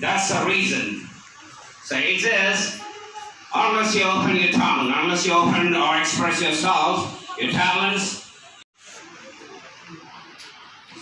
That's the reason. So it says, unless you open your tongue, unless you open or express yourself, your talents.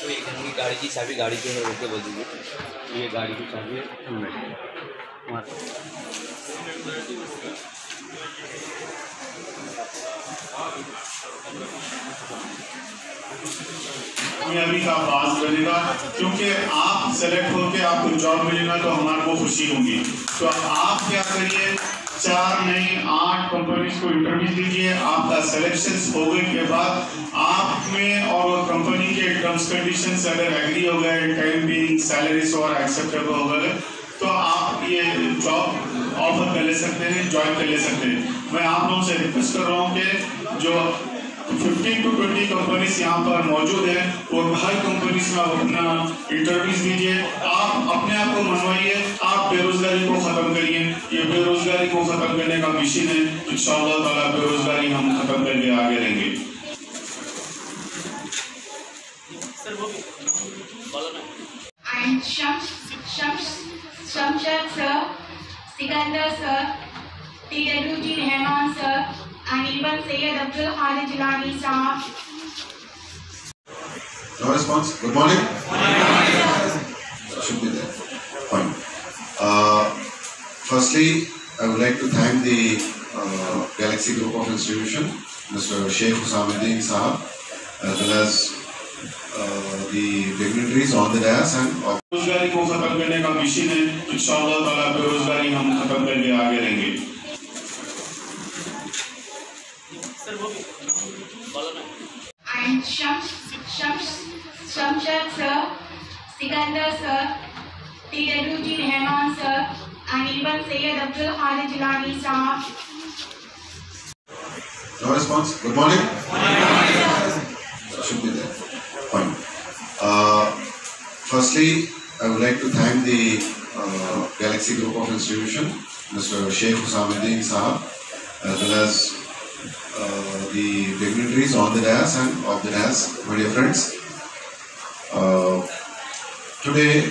तो एक की गाड़ी की चाबी गाड़ी के रोक के बोल दीजिए, ये गाड़ी की चाबी है। कामयाबी का आवाज बनेगा, क्योंकि आप सेलेक्ट होकर आपको जॉब मिलेगा तो हमारे को खुशी होगी। तो आप क्या करिए, 4 नहीं 8 कंपनीज को इंटरव्यू दीजिए। आपका सिलेक्शन होने के बाद आप में और कंपनी के टर्म्स कंडीशंस अगर एग्री हो गए, टाइम भी सैलरीज और एक्सेप्टेबल हो गए, तो आप ये जॉब ऑफर कर ले सकते हैं, ज्वाइन कर ले सकते हैं। मैं आप लोगों से रिक्वेस्ट कर रहा हूँ कि जो 15 to 20 कंपनीज यहाँ पर मौजूद है और हर कंपनीज में आप अपना इंटरव्यूज दीजिए। आप अपने आप को मनवाइए, आप बेरोजगारी को खत्म करिए। ये बेरोजगारी को खत्म करने का मिशन है, इंशाअल्लाह ताला बेरोजगारी हम खत्म करके आगे रहेंगे। Shamshad sir, Sikandar sir, TWG Rahman sir, and even Sayyid Abdul Khalid Jilani sahab. No response. Good morning. Should be there. Fine. Firstly, I would like to thank the Galaxy Group of Institution, Mr. Sheikh Husamuddin Sahab, as well as the dignitaries on the dais and बेरोजगारी को खत्म करने का mission है, इंशाअल्लाह ताला बेरोजगारी हम खत्म करके आगे रहेंगे। And Shamshad sir, Sikandar sir, TWG Rahman sir, and even Sayyid Abdul Khalid Jilani sahab. no response. Good morning. Should be there. Fine. Firstly, I would like to thank the Galaxy Group of Institution, Mr. Sheikh Husamuddin Sahab, as well as the dignitaries on the dais and off the dais, my dear friends. Today,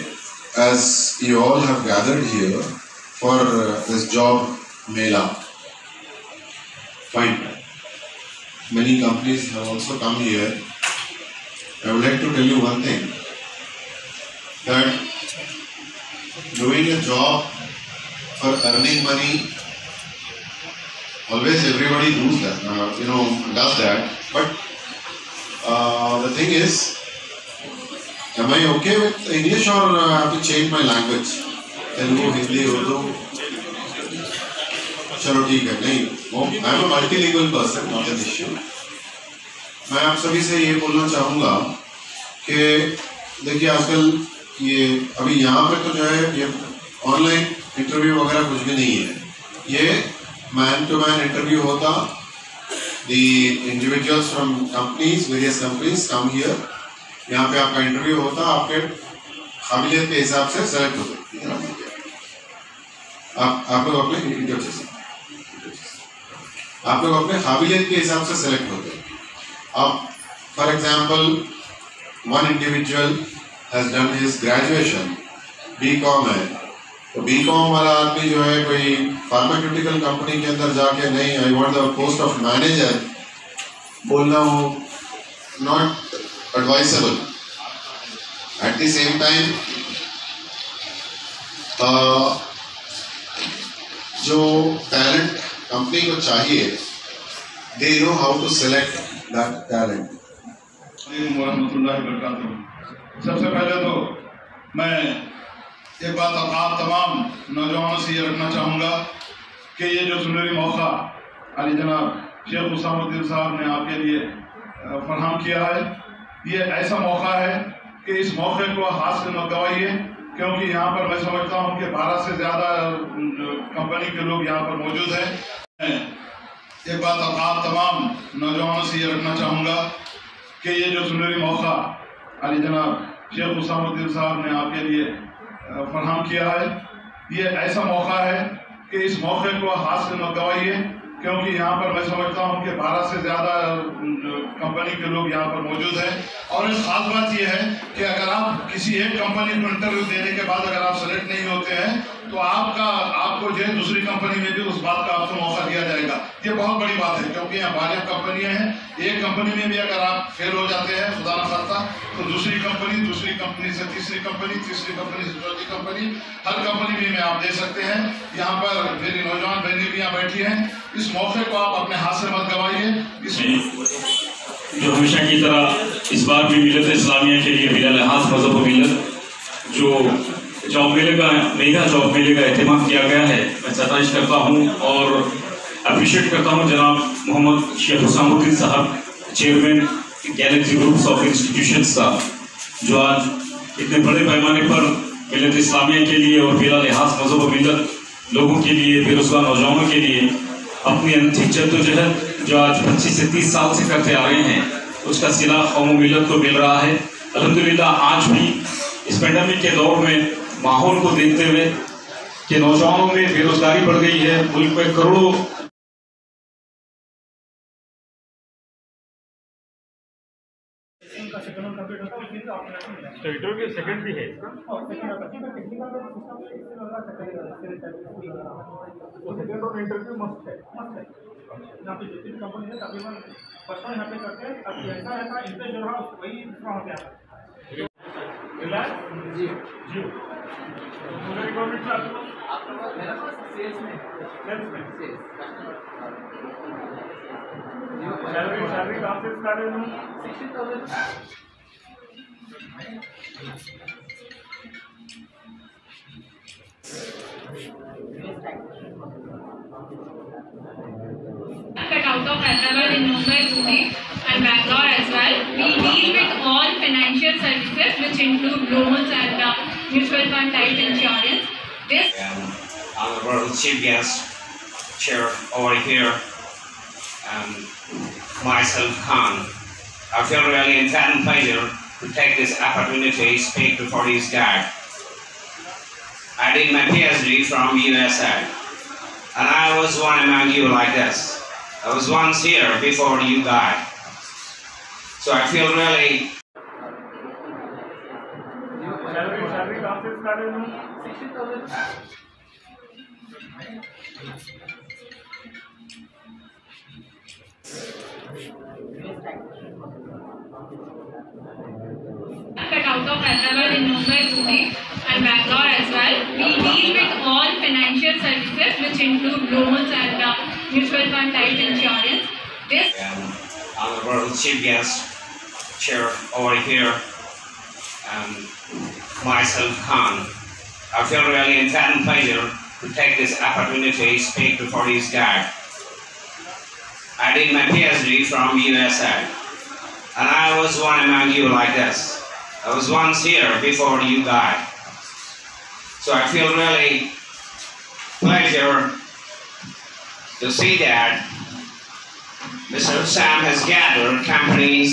as you all have gathered here for this job mela, fine. Many companies have also come here. I would like to tell you one thing, that doing a job for earning money, always everybody does that, but the thing is, am I okay with English or I have to change my language? Telugu, Hindi, Urdu? चलो ठीक है, नहीं, I am a multilingual person, not an issue. मैं आप सभी से ये बोलना चाहूँगा कि देखिए आजकल ये अभी यहाँ पे तो जो है ये ऑनलाइन इंटरव्यू वगैरह कुछ भी नहीं है, ये मैन टू मैन इंटरव्यू होता। The individuals from companies, various companies come here, यहाँ पे आपका इंटरव्यू होता, आपके काबिलियत के हिसाब से सेलेक्ट होते। आप लोग अपने काबिलियत के हिसाब से सेलेक्ट होते। अब for example one individual has done his graduation, BCom है, तो बीकॉम वाला आदमी जो है कोई फार्मास्यूटिकल कंपनी के अंदर जाके नहीं I want the post of manager बोलना, हो not advisable. At the same time जो टैलेंट कंपनी को चाहिए, they know how to select that talent. सबसे पहले तो मैं एक बात आप तमाम नौजवानों से ये रखना चाहूँगा कि ये जो सुनहरी मौका अली जनाब शेख हुसैनुद्दीन साहब ने आपके लिए फराहम किया है, ये ऐसा मौका है कि इस मौके को हाथ से मत गवाइए, क्योंकि यहाँ पर मैं समझता हूँ कि 12 से ज़्यादा कंपनी के लोग यहाँ पर मौजूद हैं। एक बात आप तमाम नौजवानों से ये रखना चाहूँगा कि ये जो सुनहरी मौका अली जनाब शेख हुसैनुद्दीन साहब ने आपके लिए फराहम किया है, ये ऐसा मौका है कि इस मौके को हाथ से मत गवाइए, क्योंकि यहाँ पर मैं समझता हूँ कि 12 से ज़्यादा कंपनी के लोग यहाँ पर मौजूद हैं। और एक खास बात यह है कि अगर आप किसी एक कंपनी को इंटरव्यू देने के बाद अगर आप सेलेक्ट नहीं होते हैं तो आपको जो है दूसरी कंपनी में भी उस बात का आपको मौका दिया जाएगा। ये बहुत बड़ी बात है, क्योंकि यहाँ 12 कंपनियाँ हैं, एक कंपनी में भी अगर आप फेल हो जाते हैं खुदा न खास्ता तो दूसरी कंपनी से तीसरी कंपनी से चौथी कंपनी, हर कंपनी में आप दे सकते हैं। यहाँ पर मेरी नौजवान बहनें भी यहाँ बैठी हैं, इस मौके को आप अपने हाथ से मत गवाइए। जो हमेशा की तरह इस बार भी मिलत इस्लामिया के लिए बिला लिहाज मजहब व मिलत जो जॉब मेले का मेगा जॉब मेले का एहतमाम किया गया है, मैं सताइश करता हूँ और अप्रिशिएट करता हूँ जनाब मोहम्मद शेख हुसैनुद्दीन साहब, chairman Galaxy groups of institution साहब, जो आज इतने बड़े पैमाने पर मिलत इस्लामिया के लिए और बिला लिहाज मजहब व मिलत लोगों के लिए, बेरोजगार नौजवानों के लिए अपनी अनथक जद्दोजहद जो आज 25 से 30 साल से करते आ रहे हैं, उसका सिला कौम मिलत को मिल रहा है। अल्हम्दुलिल्लाह आज भी इस पेंडेमिक के दौर में माहौल को देखते हुए कि नौजवानों में बेरोजगारी बढ़ गई है, मुल्क में करोड़ों सेकंड भी है सेकंड और इंटरव्यू मस्ट है यहाँ पे जितनी कंपनी है तकरीबन पर्सन यहाँ पे करते हैं। अब जैसा ऐसा इंटरेस्ट जो रहा वही दूसरा हो गया जी जी गवर्नमेंट से सेल्स में सैलरी कहाँ से स्टार्ट है 60,000। Cut out of Hyderabad in Mumbai, Pune and Bangalore as well. We deal with all financial services which include loans and mutual fund type insurance. This Honorable Chief Guest, Chair over here, myself Khan. I feel really enthralled pleasure to take this opportunity to speak before this guy. I did my PhD from USA, and I was one among you like this. I was once here before you died. So I feel really salary कहाँ से start है 60,000। cut out of Hyderabad in Mumbai, Pune and Bangalore as well. We deal with all financial services which include loans and mutual fund type insurance. This Honorable Chief Guest, Chair over here, myself Khan. I feel really enthralled pleasure to take this opportunity to speak before this guy. I did my PhD from USA, and I was one among you like this. I was once here before you died. So I feel really pleasure to see that Mr. Sam has gathered companies.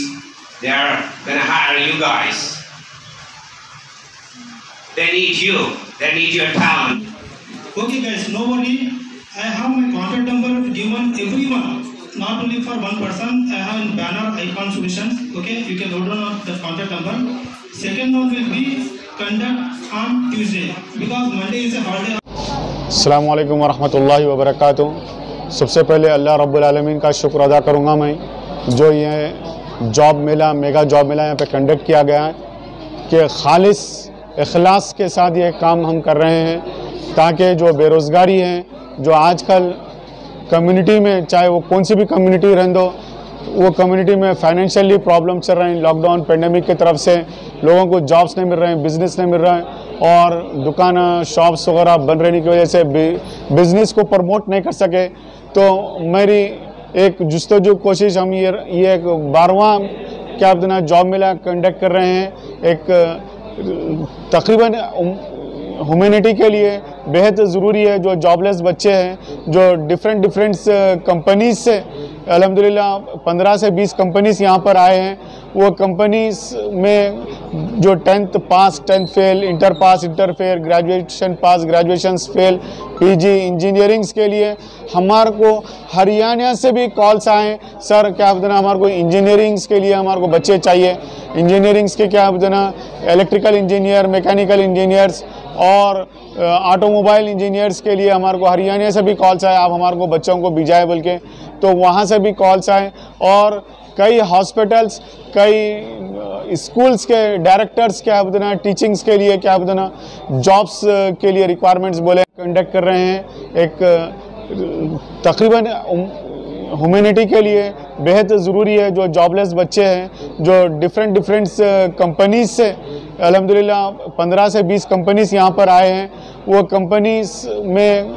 They are going to hire you guys. They need you. They need your talent. Okay guys, nobody, I have my contact number given everyone, not only for one person. I have in banner icon solutions. Okay, you can note down the contact number. Second one will be conduct on Tuesday because Monday is a holiday. अस्सलामु अलैकुम वरहमतुल्लाहि वबरकातुहू। सबसे पहले अल्लाह रब्बुल आलमीन का शुक्र अदा करूँगा मैं, जो ये जॉब मेला मेगा जॉब मेला यहाँ पे कंडक्ट किया गया है कि खालिस इखलास के साथ ये काम हम कर रहे हैं ताकि जो बेरोज़गारी है जो आजकल कम्युनिटी में, चाहे वो कौन सी भी कम्युनिटी रहने दो, वो कम्युनिटी में फाइनेंशियली प्रॉब्लम चल रहे हैं। लॉकडाउन पेंडेमिक की तरफ से लोगों को जॉब्स नहीं मिल रहे हैं, बिजनेस नहीं मिल रहा है और दुकान शॉप्स वगैरह बंद रहने की वजह से बिजनेस को प्रमोट नहीं कर सके। तो मेरी एक जुस्तजू कोशिश, हम ये एक 12वां क्या आप देना जॉब मेला कंडक्ट कर रहे हैं। एक तकरीबन ह्यूमैनिटी के लिए बेहद ज़रूरी है। जो जॉबलेस बच्चे हैं, जो डिफरेंट कंपनीज से अल्हम्दुलिल्लाह 15 से 20 कंपनीज यहाँ पर आए हैं, वो कंपनीज में जो 10th पास 10th fail, inter pass inter fail, graduation pass graduation fail, PG engineerings के लिए हमारे को हरियाणा से भी कॉल्स आए, सर क्या आप देना हमारे को इंजीनियरिंग्स के लिए हमारे को बच्चे चाहिए। इंजीनियरिंग्स के क्या आप देना इलेक्ट्रिकल इंजीनियर, मैकेनिकल इंजीनियर्स और ऑटोमोबाइल इंजीनियर्स के लिए हमारे को हरियाणा से भी कॉल्स आए, आप हमारे को बच्चों को भिजाए बोल के। तो वहाँ से भी कॉल्स आए और कई हॉस्पिटल्स, कई स्कूल्स के डायरेक्टर्स क्या आप देना टीचिंग्स के लिए क्या आप देना जॉब्स के लिए रिक्वायरमेंट्स बोले कंडक्ट कर रहे हैं। एक तकरीबन ह्यूमैनिटी के लिए बेहद ज़रूरी है। जो जॉबलेस बच्चे हैं, जो डिफरेंट कंपनीज से अल्हम्दुलिल्लाह 15 से 20 कंपनीज यहाँ पर आए हैं, वो कंपनीज में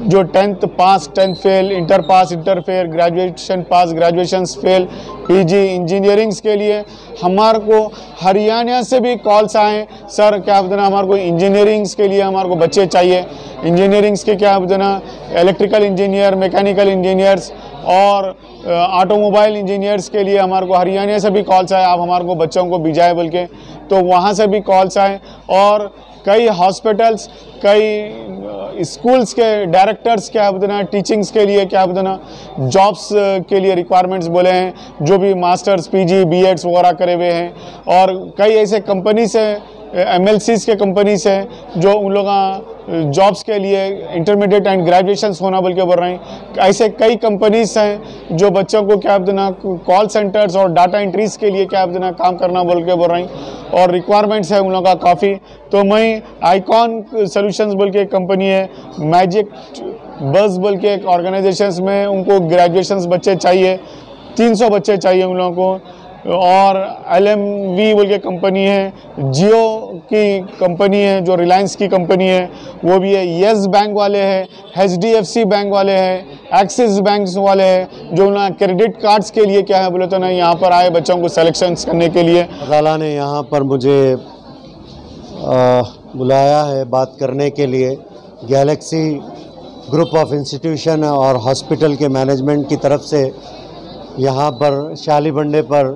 जो 10th पास 10th fail, inter pass inter fail, graduation pass graduation fail, PG engineerings के लिए हमारे को हरियाणा से भी कॉल्स आए, सर क्या आप देना हमारे को इंजीनियरिंग्स के लिए हमारे को बच्चे चाहिए। इंजीनियरिंग्स के क्या आप देना इलेक्ट्रिकल इंजीनियर, मैकेनिकल इंजीनियर्स और ऑटोमोबाइल इंजीनियर्स के लिए हमारे को हरियाणा से भी कॉल्स आए, आप हमारे को बच्चों को भिजाए बोल के। तो वहाँ से भी कॉल्स आए और कई हॉस्पिटल्स, कई स्कूल्स के डायरेक्टर्स क्या आप देना टीचिंग्स के लिए क्या आप देना जॉब्स के लिए रिक्वायरमेंट्स बोले हैं, जो भी मास्टर्स पीजी बीएड्स वगैरह करे हुए हैं। और कई ऐसे कंपनी से MLCs के कंपनीज हैं जो उन लोग जॉब्स के लिए इंटरमीडिएट एंड ग्रेजुएशन होना बोल के बोल रहे हैं। ऐसे कई कंपनीज हैं जो बच्चों को क्या आप देना कॉल सेंटर्स और डाटा एंट्रीज के लिए क्या आप देना काम करना बोल के बोल रहे हैं और रिक्वायरमेंट्स है उन लोगों का काफ़ी। तो मैं आइकॉन सॉल्यूशंस बोल के एक कंपनी है, मैजिक बस बोल के एक ऑर्गेनाइजेशंस में उनको ग्रेजुएशंस बच्चे चाहिए, 300 बच्चे चाहिए उन लोगों को। और LMV बोल के कंपनी है, जियो की कंपनी है, जो रिलायंस की कंपनी है वो भी है, येस बैंक वाले हैं, HDFC बैंक वाले हैं, एक्सिस बैंक वाले हैं, जो ना क्रेडिट कार्ड्स के लिए क्या है बोले तो ना यहाँ पर आए बच्चों को सिलेक्शंस करने के लिए। अल्लाह ने यहाँ पर मुझे बुलाया है बात करने के लिए। गैलेक्सी ग्रुप ऑफ इंस्टीट्यूशन और हॉस्पिटल के मैनेजमेंट की तरफ से यहाँ पर शालीबंडे पर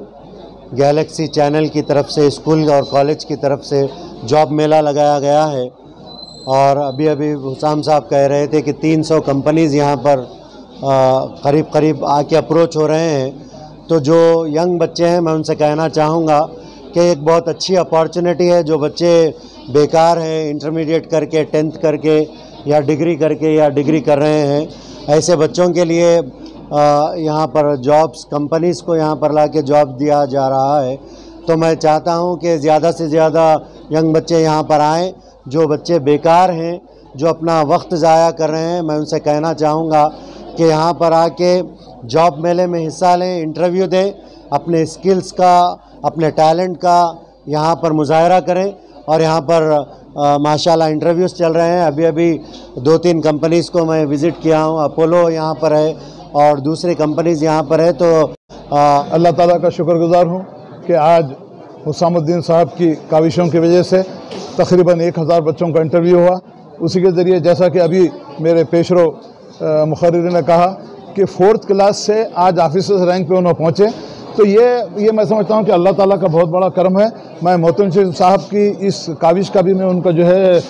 गैलेक्सी चैनल की तरफ से स्कूल और कॉलेज की तरफ से जॉब मेला लगाया गया है। और अभी अभी हुसाम साहब कह रहे थे कि 300 कंपनीज़ यहाँ पर करीब आके अप्रोच हो रहे हैं। तो जो यंग बच्चे हैं मैं उनसे कहना चाहूँगा कि एक बहुत अच्छी अपॉर्चुनिटी है। जो बच्चे बेकार हैं, इंटरमीडिएट करके 10th करके या डिग्री करके या डिग्री कर रहे हैं, ऐसे बच्चों के लिए यहाँ पर जॉब्स कंपनीज़ को यहाँ पर लाके जॉब दिया जा रहा है। तो मैं चाहता हूँ कि ज़्यादा से ज़्यादा यंग बच्चे यहाँ पर आएँ। जो बच्चे बेकार हैं, जो अपना वक्त ज़ाया कर रहे हैं, मैं उनसे कहना चाहूँगा कि यहाँ पर आके जॉब मेले में हिस्सा लें, इंटरव्यू दें, अपने स्किल्स का, अपने टैलेंट का यहाँ पर मुजाहरा करें। और यहाँ पर माशाल्लाह इंटरव्यूज़ चल रहे हैं। अभी अभी 2-3 कंपनीज़ को मैं विज़िट किया हूँ। अपोलो यहाँ पर है और दूसरी कंपनीज़ यहाँ पर है। तो अल्लाह ताला का शुक्रगुजार हूँ कि आज हुसामुद्दीन साहब की काविशों की वजह से तकरीबन 1000 बच्चों का इंटरव्यू हुआ। उसी के ज़रिए जैसा कि अभी मेरे पेशरो मुखर्रिर ने कहा कि 4th क्लास से आज ऑफिसर्स रैंक पे उन्होंने पहुँचे। तो ये मैं समझता हूँ कि अल्लाह ताला का बहुत बड़ा करम है। मैं मोहतरम साहब की इस काविश का भी मैं उनका जो है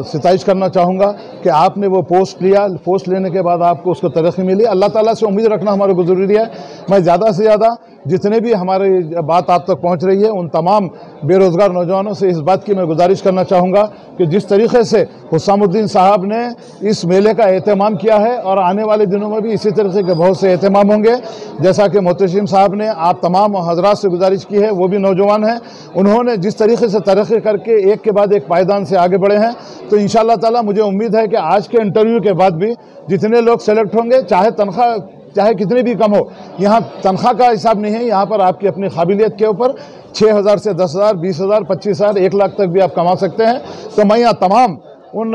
सिताइश करना चाहूँगा कि आपने वो पोस्ट लिया, पोस्ट लेने के बाद आपको उसको तरक्की मिली। अल्लाह ताला से उम्मीद रखना हमारे को ज़रूरी है। मैं ज़्यादा से ज़्यादा जितने भी हमारी बात आप तक पहुंच रही है उन तमाम बेरोज़गार नौजवानों से इस बात की मैं गुजारिश करना चाहूँगा कि जिस तरीके से हुस्सामुद्दीन साहब ने इस मेले का एहतमाम किया है और आने वाले दिनों में भी इसी तरीके के बहुत से एहतमाम होंगे। जैसा कि मोहतशिम साहब ने आप तमाम हजरात से गुजारिश की है, वो भी नौजवान हैं, उन्होंने जिस तरीके से तरक्की करके एक के बाद एक पायदान से आगे बढ़े हैं, तो इंशाअल्लाह ताला मुझे उम्मीद है कि आज के इंटरव्यू के बाद भी जितने लोग सेलेक्ट होंगे, चाहे तनख्वाह चाहे कितनी भी कम हो, यहाँ तनख्वाह का हिसाब नहीं है, यहाँ पर आपकी अपनी काबिलियत के ऊपर 6,000 से 10,000, 20,000, 25,000, 1 लाख तक भी आप कमा सकते हैं। तो मैं यहाँ तमाम उन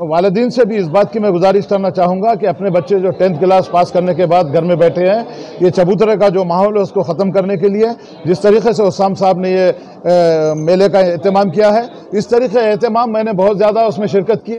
वालिदीन से भी इस बात की मैं गुजारिश करना चाहूँगा कि अपने बच्चे जो 10th क्लास पास करने के बाद घर में बैठे हैं, ये चबूतरे का जो माहौल है उसको ख़त्म करने के लिए जिस तरीके से हुस्साम साहब ने ये मेले का एहतमाम किया है, इस तरीके का एहतमाम मैंने बहुत ज़्यादा उसमें शिरकत की।